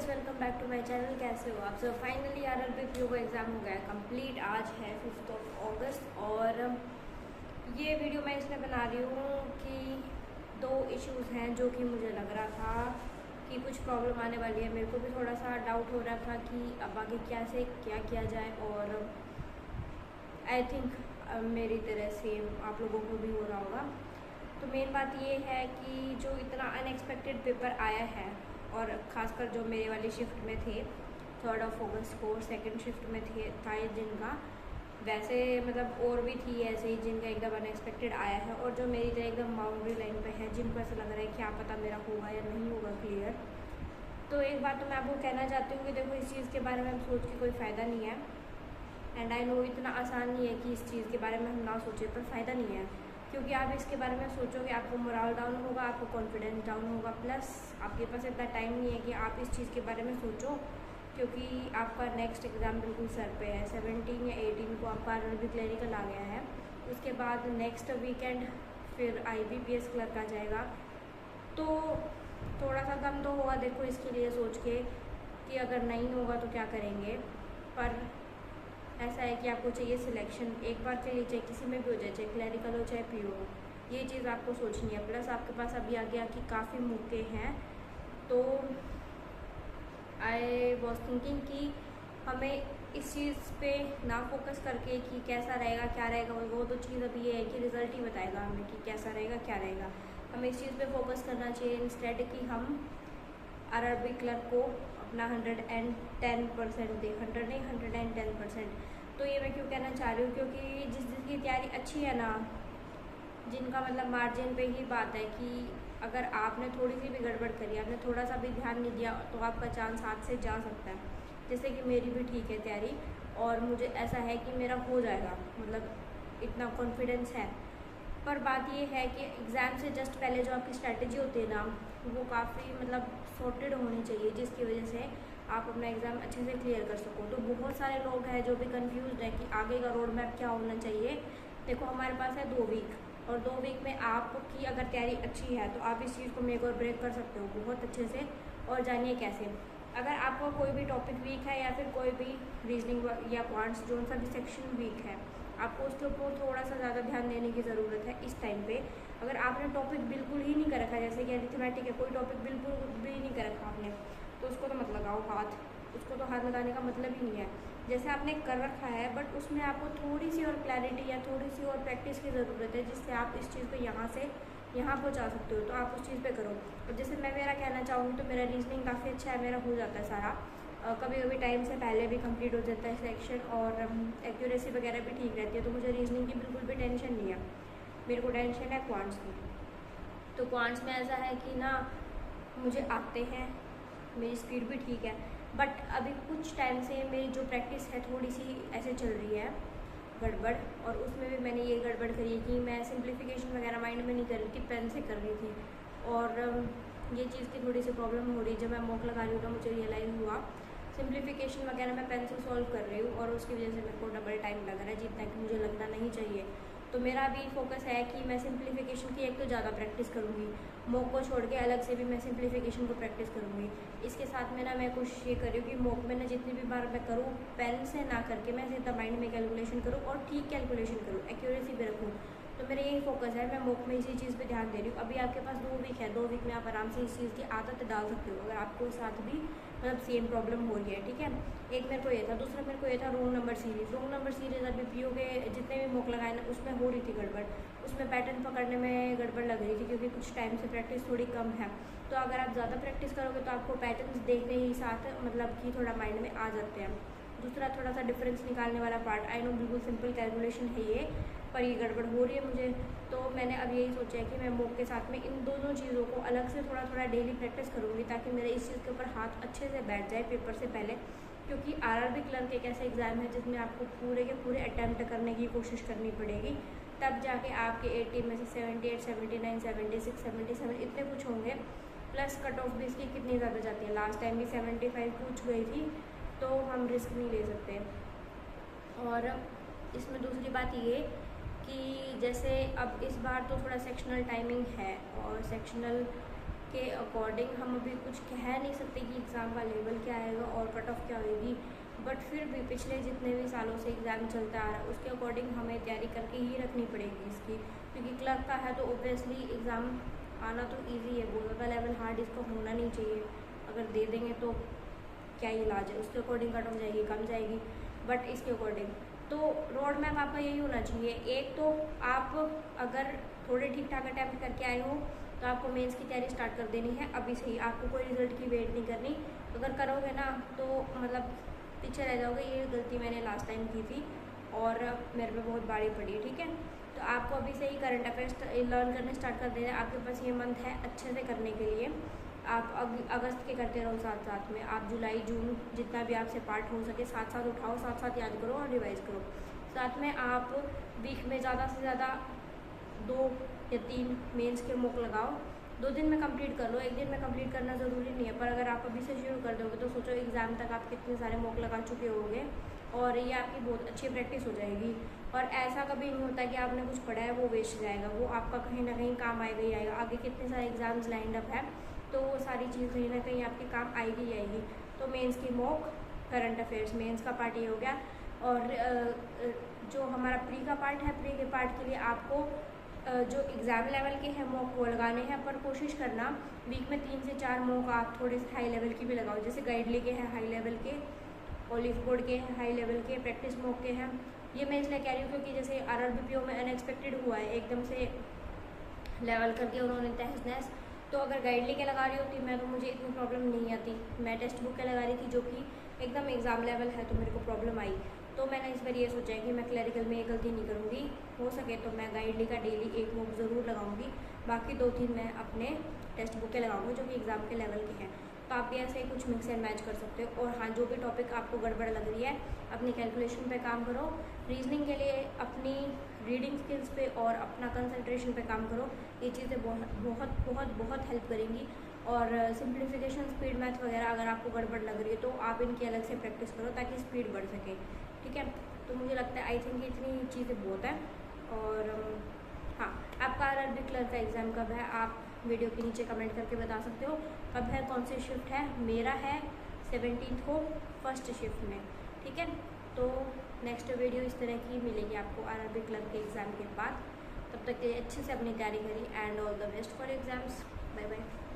Guys, welcome back to my channel. कैसे हो आप सब? फाइनली आरआरबी पीओ का एग्ज़ाम हो गया कंप्लीट। आज है 5 अगस्त और ये वीडियो मैं इसलिए बना रही हूँ कि दो इश्यूज़ हैं जो कि मुझे लग रहा था कि कुछ प्रॉब्लम आने वाली है। मेरे को भी थोड़ा सा डाउट हो रहा था कि अब आगे क्या किया जाए, और आई थिंक मेरी तरह सेम आप लोगों को भी हो रहा होगा। तो मेन बात ये है कि जो इतना अनएक्सपेक्टेड पेपर आया है, और ख़ासकर जो मेरे वाली शिफ्ट में थे 3 अगस्त को, सेकंड शिफ्ट में था जिनका, वैसे मतलब और भी थी ऐसे ही जिनका एकदम अनएक्सपेक्टेड आया है, और जो मेरी तरह एकदम बाउंड्री लाइन पे है जिनको ऐसा लग रहा है क्या पता मेरा होगा या नहीं होगा क्लियर। तो एक बात तो मैं आपको कहना चाहती हूँ कि देखो, इस चीज़ के बारे में हम सोच के कोई फ़ायदा नहीं है। एंड आई नो इतना आसान नहीं है कि इस चीज़ के बारे में हम ना सोचें, पर फ़ायदा नहीं है, क्योंकि आप इसके बारे में सोचोगे आपको मोरल डाउन होगा, आपको कॉन्फिडेंस डाउन होगा, प्लस आपके पास इतना टाइम नहीं है कि आप इस चीज़ के बारे में सोचो, क्योंकि आपका नेक्स्ट एग्ज़ाम बिल्कुल सर पे है। 17 या 18 को आपका आरआरबी क्लरिकल आ गया है, उसके बाद नेक्स्ट वीकेंड फिर IBPS क्लर्क आ जाएगा। तो थोड़ा सा कम तो होगा देखो इसके लिए सोच के कि अगर नहीं होगा तो क्या करेंगे। पर ऐसा है कि आपको चाहिए सिलेक्शन एक बार के लिए, चाहे किसी में भी हो जाए, चाहे क्लरिकल हो चाहे पीओ हो, ये चीज़ आपको सोचनी है। प्लस आपके पास अभी आ गया कि काफ़ी मौके हैं। तो आई वॉज थिंकिंग कि हमें इस चीज़ पे ना फोकस करके कि कैसा रहेगा क्या रहेगा, वो तो चीज़ अभी ये है कि रिज़ल्ट ही बताएगा हमें कि कैसा रहेगा क्या रहेगा। हमें इस चीज़ पे फोकस करना चाहिए इंस्टेड कि हम आरआरबी क्लर्क को अपना 110% दे, 100 नहीं 110%। तो ये मैं क्यों कहना चाह रही हूँ, क्योंकि जिसकी तैयारी अच्छी है ना, जिनका मतलब मार्जिन पे ही बात है कि अगर आपने थोड़ी सी भी गड़बड़ करी, आपने थोड़ा सा भी ध्यान नहीं दिया, तो आपका चांस हाथ से जा सकता है। जैसे कि मेरी भी ठीक है तैयारी, और मुझे ऐसा है कि मेरा हो जाएगा, मतलब इतना कॉन्फिडेंस है। पर बात ये है कि एग्ज़ाम से जस्ट पहले जो आपकी स्ट्रैटेजी होती है ना, वो काफ़ी मतलब सॉर्टेड होनी चाहिए, जिसकी वजह से आप अपना एग्ज़ाम अच्छे से क्लियर कर सको। तो बहुत सारे लोग हैं जो भी कंफ्यूज हैं कि आगे का रोड मैप क्या होना चाहिए। देखो, हमारे पास है 2 वीक, और 2 वीक में आपकी अगर तैयारी अच्छी है तो आप इस चीज़ को मेक और ब्रेक कर सकते हो बहुत अच्छे से। और जानिए कैसे। अगर आपका कोई भी टॉपिक वीक है या फिर कोई भी रीजनिंग या पॉइंट्स जो सा भी सेक्शन वीक है, आपको उसके ऊपर थोड़ा सा ज़्यादा ध्यान देने की ज़रूरत है इस टाइम पे। अगर आपने टॉपिक बिल्कुल ही नहीं कर रखा, जैसे कि अरिथमेटिक है, कोई टॉपिक बिल्कुल भी नहीं कर रखा आपने, तो उसको तो मत लगाओ हाथ, उसको तो हाथ लगाने का मतलब ही नहीं है। जैसे आपने कर रखा है, बट उसमें आपको थोड़ी सी और क्लैरिटी या थोड़ी सी और प्रैक्टिस की ज़रूरत है, जिससे आप इस चीज़ को यहाँ से यहाँ पहुँचा सकते हो। तो आप उस चीज़ पे करो। और जैसे मैं मेरा कहना चाहूँगी तो मेरा रीजनिंग काफ़ी अच्छा है, मेरा हो जाता है सारा, कभी कभी टाइम से पहले भी कंप्लीट हो जाता है सेक्शन, और एक्यूरेसी वगैरह भी ठीक रहती है। तो मुझे रीजनिंग की बिल्कुल भी टेंशन नहीं है। मेरे को टेंशन है क्वांट्स की। तो क्वांट्स में ऐसा है कि ना, मुझे आते हैं, मेरी स्पीड भी ठीक है, बट अभी कुछ टाइम से मेरी जो प्रैक्टिस है थोड़ी सी ऐसे चल रही है गड़बड़। और उसमें भी मैंने ये गड़बड़ करी है कि मैं सिंप्लीफिकेशन वगैरह माइंड में नहीं कर रही थी, पेन से कर रही थी। और ये चीज़ की थोड़ी सी प्रॉब्लम हो रही है। जब मैं मॉक लगा रही हूँ तो मुझे रियलाइज़ हुआ सिंप्लीफिकेशन वगैरह मैं पेन से सॉल्व कर रही हूँ, और उसकी वजह से मेरे को डबल टाइम लग रहा है, जितना कि मुझे लगना नहीं चाहिए। तो मेरा भी फोकस है कि मैं सिंप्लीफिकेशन की एक तो ज़्यादा प्रैक्टिस करूँगी, मॉक को छोड़ के अलग से भी मैं सिंप्लीफिकेशन को प्रैक्टिस करूँगी। इसके साथ में ना मैं कोशिश ये कर रही हूँ कि मॉक में ना जितनी भी बार मैं करूँ, पेन से ना करके मैं सीधा माइंड में कैलकुलेशन करूँ, और ठीक कैलकुलेशन करूँ, एक्यूरेसी भी रखूँ। तो मेरा यही फोकस है, मैं मॉक में इसी चीज़ पे ध्यान दे रही हूँ। अभी आपके पास 2 वीक है, 2 वीक में आप आराम से इस चीज़ की आदत डाल सकते हो, अगर आपको साथ भी मतलब सेम प्रॉब्लम हो रही है, ठीक है। एक मेरे को ये था, दूसरा मेरे को ये था रोंग नंबर सीरीज़ अभी पीओ के जितने भी मॉक लगाए ना, उसमें हो रही थी गड़बड़। उसमें पैटर्न पकड़ने में गड़बड़ लग रही थी, क्योंकि कुछ टाइम से प्रैक्टिस थोड़ी कम है। तो अगर आप ज़्यादा प्रैक्टिस करोगे तो आपको पैटर्न्स देखने ही साथ मतलब कि थोड़ा माइंड में आ जाते हैं। दूसरा थोड़ा सा डिफरेंस निकालने वाला पार्ट, आई नो बिल्कुल सिंपल कैलकुलेशन है ये, पर ये गड़बड़ हो रही है मुझे। तो मैंने अब यही सोचा है कि मैं मॉक के साथ में इन दोनों चीज़ों को अलग से थोड़ा थोड़ा डेली प्रैक्टिस करूँगी, ताकि मेरे इस चीज़ के ऊपर हाथ अच्छे से बैठ जाए पेपर से पहले। क्योंकि आरआरबी क्लर्क एक ऐसे एग्ज़ाम है जिसमें आपको पूरे के पूरे अटैम्प्ट करने की कोशिश करनी पड़ेगी, तब जाके आपके 80 में से 78, 79, 76, 77 इतने कुछ होंगे। प्लस कट ऑफ भी इसकी कितनी ज़्यादा जाती है, लास्ट टाइम भी 75 पूछ गई थी, तो हम रिस्क नहीं ले सकते। और इसमें दूसरी बात ये कि जैसे अब इस बार तो थोड़ा सेक्शनल टाइमिंग है, और सेक्शनल के अकॉर्डिंग हम अभी कुछ कह नहीं सकते कि एग्ज़ाम का लेवल क्या आएगा और कट ऑफ क्या होगी, बट फिर भी पिछले जितने भी सालों से एग्ज़ाम चलता आ रहा है उसके अकॉर्डिंग हमें तैयारी करके ही रखनी पड़ेगी इसकी, क्योंकि क्लर्क का है तो ओबियसली एग्ज़ाम आना तो ईजी है, बहुत ज़्यादा लेवल हार्ड इसका होना नहीं चाहिए। अगर दे देंगे तो क्या ही इलाज है, उसके अकॉर्डिंग कट ऑफ जाएगी, कम जाएगी, बट इसके अकॉर्डिंग तो रोड मैप आपका यही होना चाहिए। एक तो आप अगर थोड़े ठीक ठाक अटैम्प्ट करके आए हो तो आपको मेंस की तैयारी स्टार्ट कर देनी है अभी से ही, आपको कोई रिजल्ट की वेट नहीं करनी। अगर करोगे ना तो मतलब पीछे रह जाओगे, ये गलती मैंने लास्ट टाइम की थी और मेरे पे बहुत भारी पड़ी है, ठीक है। तो आपको अभी से ही करंट अफेयर्स लर्न करने स्टार्ट कर देना है, आपके पास ये मंथ है अच्छे से करने के लिए। आप अगस्त के करते रहो साथ साथ में, आप जुलाई जून जितना भी आपसे पार्ट हो सके साथ साथ उठाओ, साथ साथ याद करो और रिवाइज करो। साथ में आप वीक में ज़्यादा से ज़्यादा 2 या 3 मेंस के मॉक लगाओ, 2 दिन में कंप्लीट कर लो, 1 दिन में कंप्लीट करना ज़रूरी नहीं है, पर अगर आप अभी से शुरू कर दोगे तो सोचो एग्ज़ाम तक आप कितने सारे मॉक लगा चुके होंगे और ये आपकी बहुत अच्छी प्रैक्टिस हो जाएगी। और ऐसा कभी नहीं होता कि आपने कुछ पढ़ा है वो वेस्ट जाएगा, वो आपका कहीं ना कहीं काम आएगा ही आएगा। आगे कितने सारे एग्ज़ाम्स लाइंड अप है तो वो सारी चीज़ कहीं ना कहीं आपके काम आएगी ही आएगी। तो मेंस की मॉक, करंट अफेयर्स मेंस का पार्ट ये हो गया। और जो हमारा प्री का पार्ट है, प्री के पार्ट के लिए आपको जो एग्ज़ाम लेवल के हैं मॉक वो लगाने हैं, पर कोशिश करना वीक में 3 से 4 मॉक आप थोड़े से हाई लेवल की भी लगाओ। जैसे गाइडली के हैं हाई लेवल के, ओलिव बोर्ड के हैं हाई लेवल के, प्रैक्टिस मॉक के हैं। ये मैं इसलिए कह रही हूँ क्योंकि जैसे RRBPO में अनएक्सपेक्टेड हुआ है, एकदम से लेवल करके उन्होंने तहस नहस। तो अगर गाइडली के लगा रही होती मैं तो मुझे इतनी प्रॉब्लम नहीं आती, मैं टेक्स्ट बुक के लगा रही थी जो कि एकदम एग्ज़ाम लेवल है तो मेरे को प्रॉब्लम आई। तो मैंने इस बार ये सोचा है कि मैं क्लरिकल में ये गलती नहीं करूँगी, हो सके तो मैं गाइडली का डेली 1 मॉक ज़रूर लगाऊंगी, बाकी 2-3 मैं अपने टेक्स्ट बुक के लगाऊंगी जो कि एग्ज़ाम के लेवल के हैं। तो आप भी ऐसे ही कुछ मिक्स एंड मैच कर सकते हो। और हाँ, जो भी टॉपिक आपको गड़बड़ लग रही है अपनी कैलकुलेशन पे काम करो, रीजनिंग के लिए अपनी रीडिंग स्किल्स पे और अपना कंसंट्रेशन पे काम करो, ये चीज़ें बहुत बहुत बहुत बहुत हेल्प करेंगी। और सिंप्लीफिकेशन, स्पीड मैथ वगैरह अगर आपको गड़बड़ लग रही है तो आप इनकी अलग से प्रैक्टिस करो ताकि स्पीड बढ़ सके, ठीक है। तो मुझे लगता है आई थिंक इतनी चीज़ें बहुत है। और हाँ, आपका RRB क्लर्क का एग्ज़ाम कब है आप वीडियो के नीचे कमेंट करके बता सकते हो, कब है, कौन सी शिफ्ट है। मेरा है 17 को फर्स्ट शिफ्ट में, ठीक है। तो नेक्स्ट वीडियो इस तरह की मिलेगी आपको RRB क्लर्क के एग्ज़ाम के बाद। तब तक के अच्छे से अपनी तैयारी करी and all the best for exams. Bye bye.